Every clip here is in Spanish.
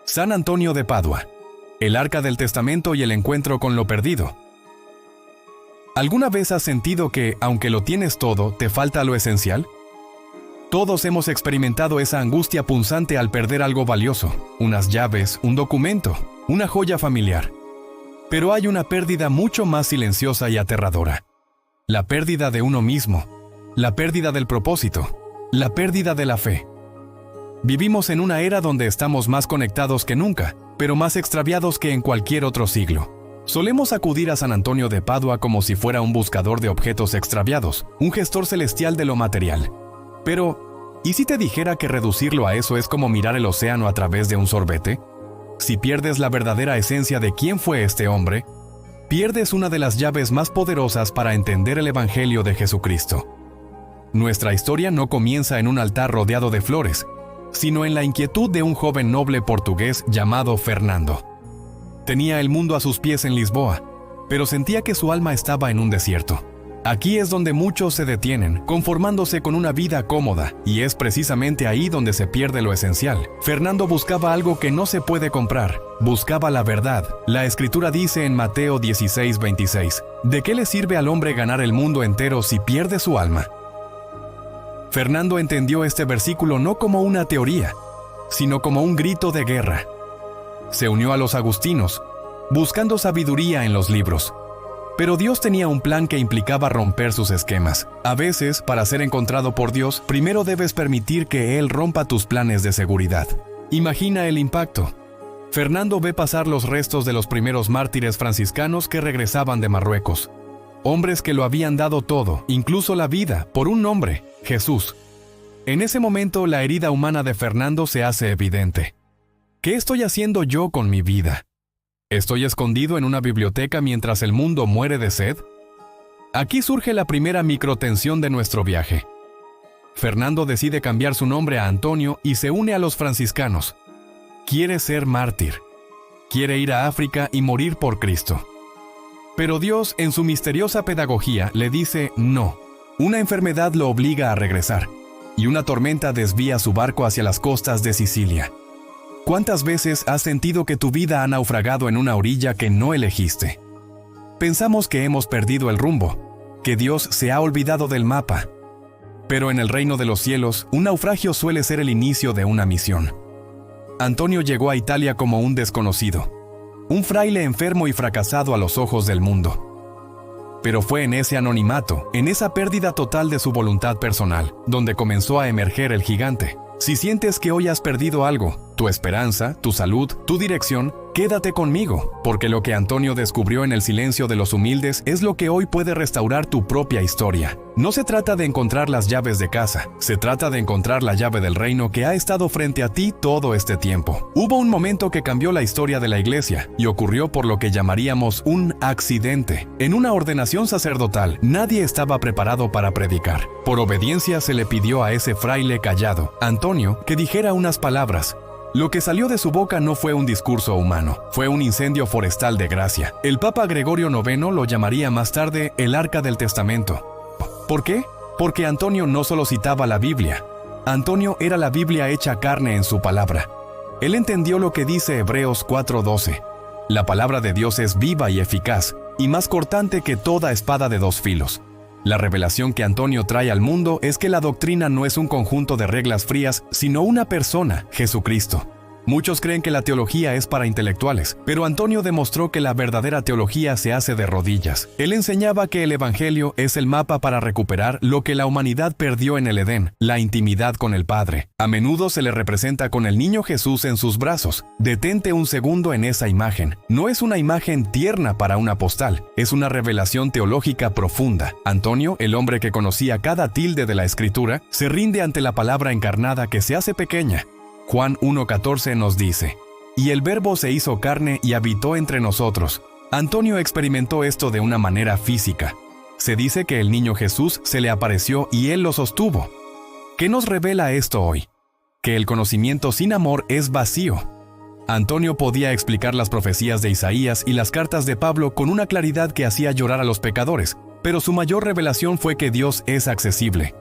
San Antonio de Padua, el Arca del Testamento y el encuentro con lo perdido. ¿Alguna vez has sentido que, aunque lo tienes todo, te falta lo esencial? Todos hemos experimentado esa angustia punzante al perder algo valioso, unas llaves, un documento, una joya familiar. Pero hay una pérdida mucho más silenciosa y aterradora. La pérdida de uno mismo, la pérdida del propósito, la pérdida de la fe. Vivimos en una era donde estamos más conectados que nunca, pero más extraviados que en cualquier otro siglo. Solemos acudir a San Antonio de Padua como si fuera un buscador de objetos extraviados, un gestor celestial de lo material. Pero, ¿y si te dijera que reducirlo a eso es como mirar el océano a través de un sorbete? Si pierdes la verdadera esencia de quién fue este hombre, pierdes una de las llaves más poderosas para entender el Evangelio de Jesucristo. Nuestra historia no comienza en un altar rodeado de flores, sino en la inquietud de un joven noble portugués llamado Fernando. Tenía el mundo a sus pies en Lisboa, pero sentía que su alma estaba en un desierto. Aquí es donde muchos se detienen, conformándose con una vida cómoda, y es precisamente ahí donde se pierde lo esencial. Fernando buscaba algo que no se puede comprar, buscaba la verdad. La Escritura dice en Mateo 16:26, ¿de qué le sirve al hombre ganar el mundo entero si pierde su alma? Fernando entendió este versículo no como una teoría, sino como un grito de guerra. Se unió a los agustinos, buscando sabiduría en los libros. Pero Dios tenía un plan que implicaba romper sus esquemas. A veces, para ser encontrado por Dios, primero debes permitir que Él rompa tus planes de seguridad. Imagina el impacto. Fernando ve pasar los restos de los primeros mártires franciscanos que regresaban de Marruecos. Hombres que lo habían dado todo, incluso la vida, por un nombre, Jesús. En ese momento, la herida humana de Fernando se hace evidente. ¿Qué estoy haciendo yo con mi vida? ¿Estoy escondido en una biblioteca mientras el mundo muere de sed? Aquí surge la primera microtensión de nuestro viaje. Fernando decide cambiar su nombre a Antonio y se une a los franciscanos. Quiere ser mártir. Quiere ir a África y morir por Cristo. Pero Dios, en su misteriosa pedagogía, le dice no. Una enfermedad lo obliga a regresar, y una tormenta desvía su barco hacia las costas de Sicilia. ¿Cuántas veces has sentido que tu vida ha naufragado en una orilla que no elegiste? Pensamos que hemos perdido el rumbo, que Dios se ha olvidado del mapa. Pero en el reino de los cielos, un naufragio suele ser el inicio de una misión. Antonio llegó a Italia como un desconocido, un fraile enfermo y fracasado a los ojos del mundo. Pero fue en ese anonimato, en esa pérdida total de su voluntad personal, donde comenzó a emerger el gigante. Si sientes que hoy has perdido algo, tu esperanza, tu salud, tu dirección, quédate conmigo, porque lo que Antonio descubrió en el silencio de los humildes es lo que hoy puede restaurar tu propia historia. No se trata de encontrar las llaves de casa, se trata de encontrar la llave del reino que ha estado frente a ti todo este tiempo. Hubo un momento que cambió la historia de la iglesia, y ocurrió por lo que llamaríamos un accidente. En una ordenación sacerdotal, nadie estaba preparado para predicar. Por obediencia se le pidió a ese fraile callado, Antonio, que dijera unas palabras. Lo que salió de su boca no fue un discurso humano, fue un incendio forestal de gracia. El Papa Gregorio IX lo llamaría más tarde el Arca del Testamento. ¿Por qué? Porque Antonio no solo citaba la Biblia. Antonio era la Biblia hecha carne en su palabra. Él entendió lo que dice Hebreos 4:12. La palabra de Dios es viva y eficaz, y más cortante que toda espada de dos filos. La revelación que Antonio trae al mundo es que la doctrina no es un conjunto de reglas frías, sino una persona, Jesucristo. Muchos creen que la teología es para intelectuales, pero Antonio demostró que la verdadera teología se hace de rodillas. Él enseñaba que el Evangelio es el mapa para recuperar lo que la humanidad perdió en el Edén, la intimidad con el Padre. A menudo se le representa con el niño Jesús en sus brazos. Detente un segundo en esa imagen. No es una imagen tierna para una postal, es una revelación teológica profunda. Antonio, el hombre que conocía cada tilde de la Escritura, se rinde ante la palabra encarnada que se hace pequeña. Juan 1:14 nos dice, «Y el Verbo se hizo carne y habitó entre nosotros». Antonio experimentó esto de una manera física. Se dice que el niño Jesús se le apareció y él lo sostuvo. ¿Qué nos revela esto hoy? Que el conocimiento sin amor es vacío. Antonio podía explicar las profecías de Isaías y las cartas de Pablo con una claridad que hacía llorar a los pecadores, pero su mayor revelación fue que Dios es accesible.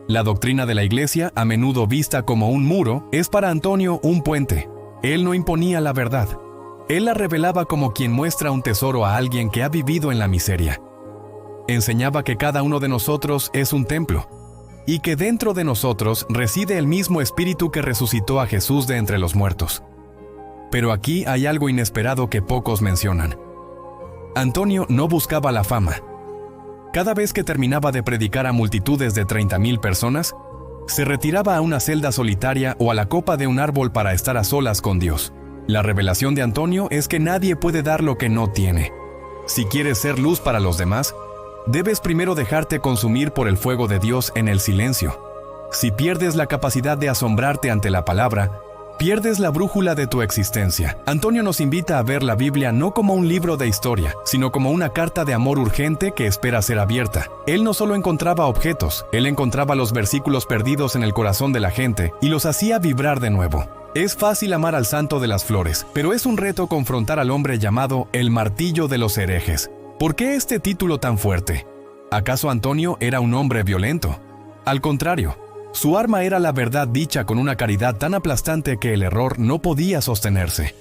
La doctrina de la Iglesia, a menudo vista como un muro, es para Antonio un puente. Él no imponía la verdad. Él la revelaba como quien muestra un tesoro a alguien que ha vivido en la miseria. Enseñaba que cada uno de nosotros es un templo, y que dentro de nosotros reside el mismo espíritu que resucitó a Jesús de entre los muertos. Pero aquí hay algo inesperado que pocos mencionan. Antonio no buscaba la fama. Cada vez que terminaba de predicar a multitudes de 30,000 personas, se retiraba a una celda solitaria o a la copa de un árbol para estar a solas con Dios. La revelación de Antonio es que nadie puede dar lo que no tiene. Si quieres ser luz para los demás, debes primero dejarte consumir por el fuego de Dios en el silencio. Si pierdes la capacidad de asombrarte ante la palabra, pierdes la brújula de tu existencia. Antonio nos invita a ver la Biblia no como un libro de historia, sino como una carta de amor urgente que espera ser abierta. Él no solo encontraba objetos, él encontraba los versículos perdidos en el corazón de la gente y los hacía vibrar de nuevo. Es fácil amar al santo de las flores, pero es un reto confrontar al hombre llamado el martillo de los herejes. ¿Por qué este título tan fuerte? ¿Acaso Antonio era un hombre violento? Al contrario, su arma era la verdad dicha con una caridad tan aplastante que el error no podía sostenerse.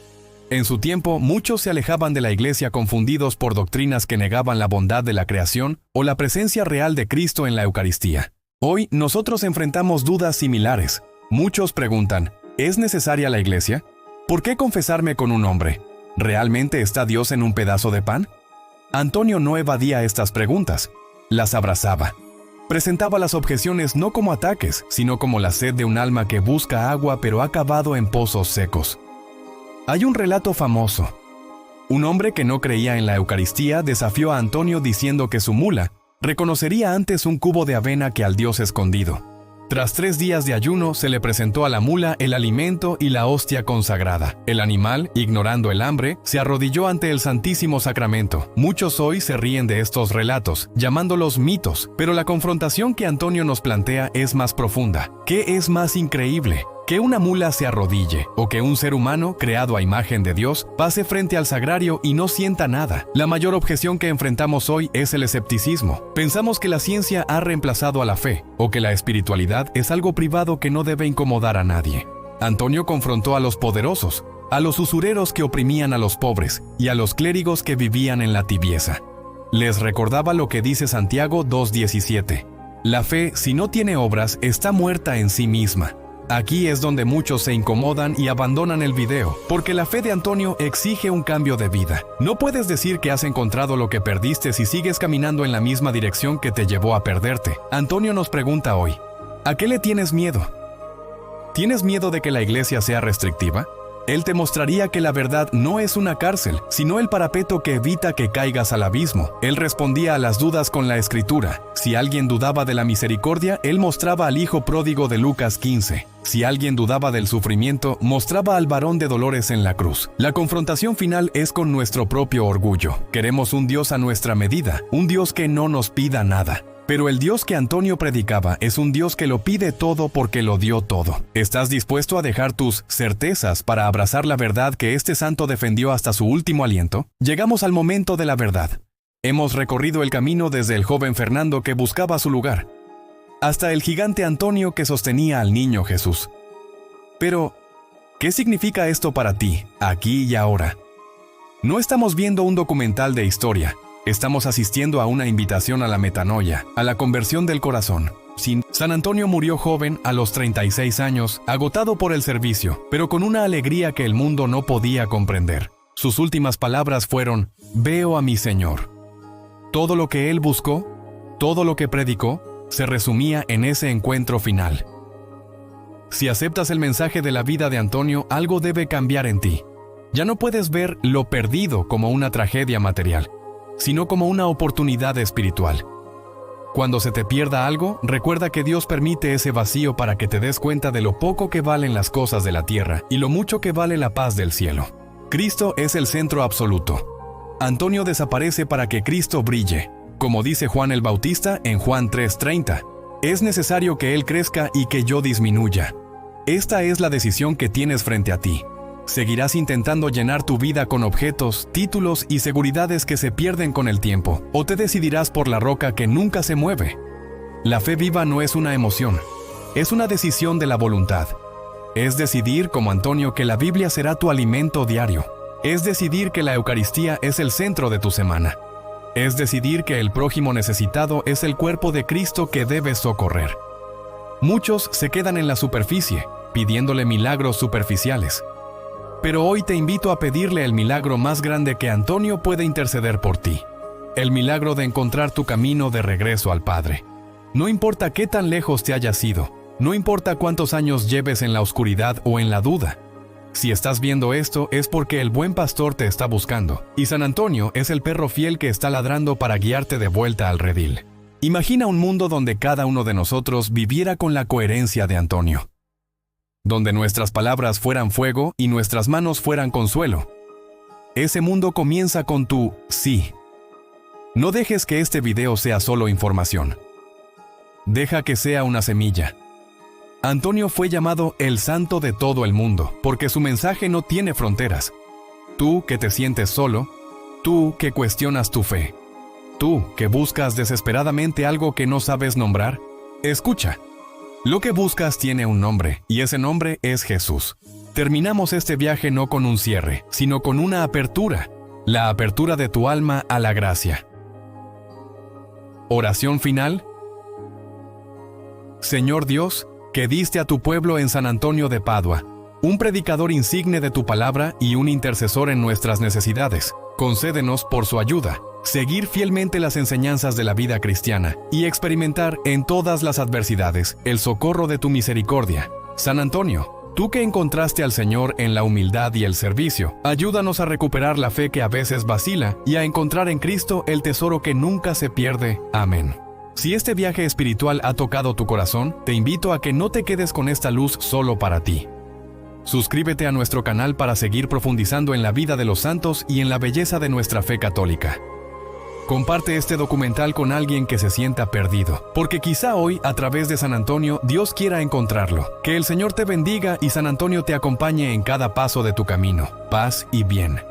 En su tiempo, muchos se alejaban de la iglesia confundidos por doctrinas que negaban la bondad de la creación o la presencia real de Cristo en la Eucaristía. Hoy, nosotros enfrentamos dudas similares. Muchos preguntan, ¿es necesaria la iglesia? ¿Por qué confesarme con un hombre? ¿Realmente está Dios en un pedazo de pan? Antonio no evadía estas preguntas, las abrazaba. Presentaba las objeciones no como ataques, sino como la sed de un alma que busca agua pero ha cavado en pozos secos. Hay un relato famoso. Un hombre que no creía en la Eucaristía desafió a Antonio diciendo que su mula reconocería antes un cubo de avena que al Dios escondido. Tras 3 días de ayuno, se le presentó a la mula el alimento y la hostia consagrada. El animal, ignorando el hambre, se arrodilló ante el Santísimo Sacramento. Muchos hoy se ríen de estos relatos, llamándolos mitos, pero la confrontación que Antonio nos plantea es más profunda. ¿Qué es más increíble? ¿Que una mula se arrodille o que un ser humano, creado a imagen de Dios, pase frente al sagrario y no sienta nada? La mayor objeción que enfrentamos hoy es el escepticismo. Pensamos que la ciencia ha reemplazado a la fe, o que la espiritualidad es algo privado que no debe incomodar a nadie. Antonio confrontó a los poderosos, a los usureros que oprimían a los pobres y a los clérigos que vivían en la tibieza. Les recordaba lo que dice Santiago 2:17. La fe, si no tiene obras, está muerta en sí misma. Aquí es donde muchos se incomodan y abandonan el video, porque la fe de Antonio exige un cambio de vida. No puedes decir que has encontrado lo que perdiste si sigues caminando en la misma dirección que te llevó a perderte. Antonio nos pregunta hoy, ¿a qué le tienes miedo? ¿Tienes miedo de que la iglesia sea restrictiva? Él te mostraría que la verdad no es una cárcel, sino el parapeto que evita que caigas al abismo. Él respondía a las dudas con la Escritura. Si alguien dudaba de la misericordia, él mostraba al hijo pródigo de Lucas 15. Si alguien dudaba del sufrimiento, mostraba al varón de dolores en la cruz. La confrontación final es con nuestro propio orgullo. Queremos un Dios a nuestra medida, un Dios que no nos pida nada. Pero el Dios que Antonio predicaba es un Dios que lo pide todo porque lo dio todo. ¿Estás dispuesto a dejar tus certezas para abrazar la verdad que este santo defendió hasta su último aliento? Llegamos al momento de la verdad. Hemos recorrido el camino desde el joven Fernando que buscaba su lugar, hasta el gigante Antonio que sostenía al niño Jesús. Pero, ¿qué significa esto para ti, aquí y ahora? No estamos viendo un documental de historia. Estamos asistiendo a una invitación a la metanoia, a la conversión del corazón. San Antonio murió joven, a los 36 años, agotado por el servicio, pero con una alegría que el mundo no podía comprender. Sus últimas palabras fueron, «Veo a mi Señor». Todo lo que él buscó, todo lo que predicó, se resumía en ese encuentro final. Si aceptas el mensaje de la vida de Antonio, algo debe cambiar en ti. Ya no puedes ver lo perdido como una tragedia material, sino como una oportunidad espiritual. Cuando se te pierda algo, recuerda que Dios permite ese vacío para que te des cuenta de lo poco que valen las cosas de la tierra y lo mucho que vale la paz del cielo. Cristo es el centro absoluto. Antonio desaparece para que Cristo brille. Como dice Juan el Bautista en Juan 3:30, es necesario que Él crezca y que yo disminuya. Esta es la decisión que tienes frente a ti. ¿Seguirás intentando llenar tu vida con objetos, títulos y seguridades que se pierden con el tiempo? ¿O te decidirás por la roca que nunca se mueve? La fe viva no es una emoción, es una decisión de la voluntad. Es decidir, como Antonio, que la Biblia será tu alimento diario. Es decidir que la Eucaristía es el centro de tu semana. Es decidir que el prójimo necesitado es el cuerpo de Cristo que debes socorrer. Muchos se quedan en la superficie, pidiéndole milagros superficiales. Pero hoy te invito a pedirle el milagro más grande que Antonio puede interceder por ti. El milagro de encontrar tu camino de regreso al Padre. No importa qué tan lejos te hayas ido, no importa cuántos años lleves en la oscuridad o en la duda. Si estás viendo esto es porque el buen pastor te está buscando, y San Antonio es el perro fiel que está ladrando para guiarte de vuelta al redil. Imagina un mundo donde cada uno de nosotros viviera con la coherencia de Antonio. Donde nuestras palabras fueran fuego y nuestras manos fueran consuelo. Ese mundo comienza con tu sí. No dejes que este video sea solo información. Deja que sea una semilla. Antonio fue llamado el santo de todo el mundo, porque su mensaje no tiene fronteras. Tú que te sientes solo, tú que cuestionas tu fe, tú que buscas desesperadamente algo que no sabes nombrar, escucha. Lo que buscas tiene un nombre, y ese nombre es Jesús. Terminamos este viaje no con un cierre, sino con una apertura, la apertura de tu alma a la gracia. Oración final. Señor Dios, que diste a tu pueblo en San Antonio de Padua, un predicador insigne de tu palabra y un intercesor en nuestras necesidades, concédenos por su ayuda, seguir fielmente las enseñanzas de la vida cristiana y experimentar en todas las adversidades el socorro de tu misericordia. San Antonio, tú que encontraste al Señor en la humildad y el servicio, ayúdanos a recuperar la fe que a veces vacila y a encontrar en Cristo el tesoro que nunca se pierde. Amén. Si este viaje espiritual ha tocado tu corazón, te invito a que no te quedes con esta luz solo para ti. Suscríbete a nuestro canal para seguir profundizando en la vida de los santos y en la belleza de nuestra fe católica. Comparte este documental con alguien que se sienta perdido, porque quizá hoy, a través de San Antonio, Dios quiera encontrarlo. Que el Señor te bendiga y San Antonio te acompañe en cada paso de tu camino. Paz y bien.